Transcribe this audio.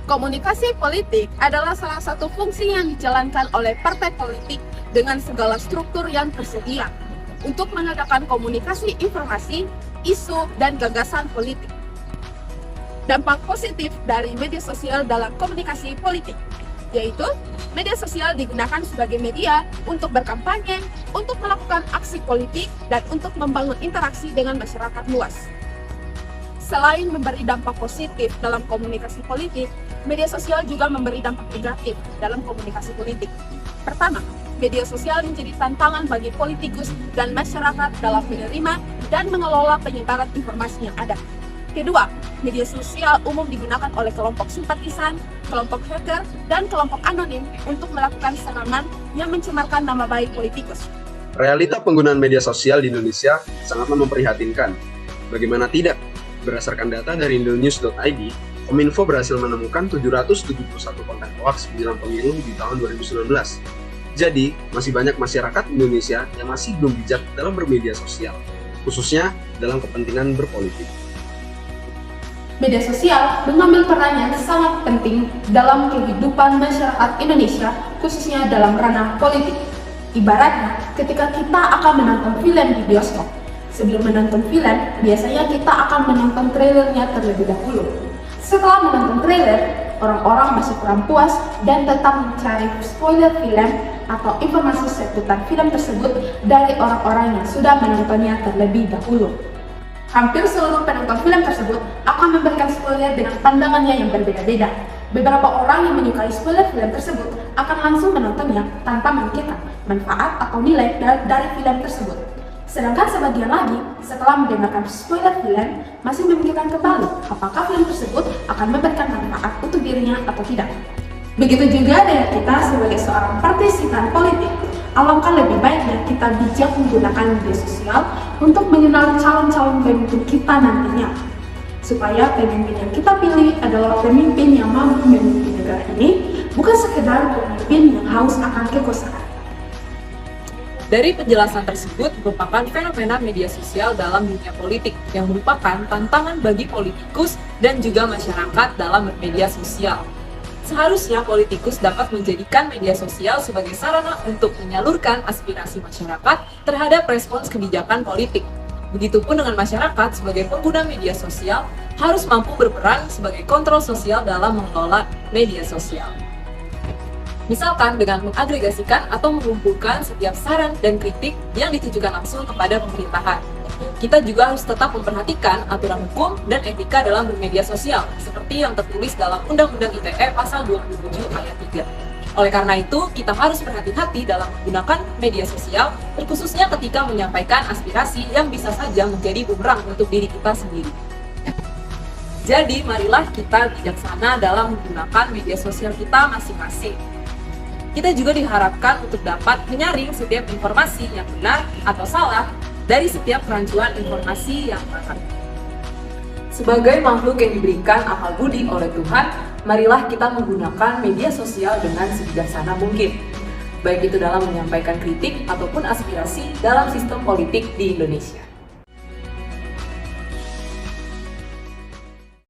Komunikasi politik adalah salah satu fungsi yang dijalankan oleh partai politik dengan segala struktur yang tersedia untuk mengadakan komunikasi informasi, isu, dan gagasan politik. Dampak positif dari media sosial dalam komunikasi politik, yaitu media sosial digunakan sebagai media untuk berkampanye, untuk melakukan aksi politik, dan untuk membangun interaksi dengan masyarakat luas. Selain memberi dampak positif dalam komunikasi politik, media sosial juga memberi dampak negatif dalam komunikasi politik. Pertama, media sosial menjadi tantangan bagi politikus dan masyarakat dalam menerima dan mengelola penyebaran informasi yang ada. Kedua, media sosial umum digunakan oleh kelompok simpatisan, kelompok hacker, dan kelompok anonim untuk melakukan serangan yang mencemarkan nama baik politikus. Realita penggunaan media sosial di Indonesia sangatlah memprihatinkan. Bagaimana tidak? Berdasarkan data dari indonews.id, Kominfo berhasil menemukan 771 konten hoaks menjelang pemilu di tahun 2019. Jadi, masih banyak masyarakat Indonesia yang masih belum bijak dalam bermedia sosial, khususnya dalam kepentingan berpolitik. Media sosial mengambil peran yang sangat penting dalam kehidupan masyarakat Indonesia, khususnya dalam ranah politik. Ibaratnya, ketika kita akan menonton film di bioskop, sebelum menonton film, biasanya kita akan menonton trailernya terlebih dahulu. Setelah menonton trailer, orang-orang masih kurang puas dan tetap mencari spoiler film atau informasi seputar film tersebut dari orang-orang yang sudah menontonnya terlebih dahulu. Hampir seluruh penonton film tersebut akan memberikan spoiler dengan pandangannya yang berbeda-beda. Beberapa orang yang menyukai spoiler film tersebut akan langsung menontonnya tanpa memikirkan manfaat atau nilai dari film tersebut. Sedangkan sebagian lagi, setelah mendengarkan spoiler film, masih memikirkan kembali apakah film tersebut akan memberikan manfaat untuk dirinya atau tidak. Begitu juga dengan kita sebagai seorang partisipan politik. Alangkah lebih baiknya kita bijak menggunakan media sosial untuk mengenal calon-calon pemimpin kita nantinya. Supaya pemimpin yang kita pilih adalah pemimpin yang mampu memimpin negara ini, bukan sekedar pemimpin yang haus akan kekuasaan. Dari penjelasan tersebut merupakan fenomena media sosial dalam dunia politik yang merupakan tantangan bagi politikus dan juga masyarakat dalam bermedia sosial. Seharusnya politikus dapat menjadikan media sosial sebagai sarana untuk menyalurkan aspirasi masyarakat terhadap respons kebijakan politik. Begitupun dengan masyarakat sebagai pengguna media sosial harus mampu berperan sebagai kontrol sosial dalam mengelola media sosial. Misalkan dengan mengagregasikan atau mengumpulkan setiap saran dan kritik yang ditujukan langsung kepada pemerintahan. Kita juga harus tetap memperhatikan aturan hukum dan etika dalam bermedia sosial, seperti yang tertulis dalam Undang-Undang ITE Pasal 27 Ayat 3. Oleh karena itu, kita harus berhati-hati dalam menggunakan media sosial, terkhususnya ketika menyampaikan aspirasi yang bisa saja menjadi bumerang untuk diri kita sendiri. Jadi, marilah kita bijaksana dalam menggunakan media sosial kita masing-masing. Kita juga diharapkan untuk dapat menyaring setiap informasi yang benar atau salah dari setiap kerancuan informasi yang benar. Sebagai makhluk yang diberikan akal budi oleh Tuhan, marilah kita menggunakan media sosial dengan sebijaksana mungkin, baik itu dalam menyampaikan kritik ataupun aspirasi dalam sistem politik di Indonesia.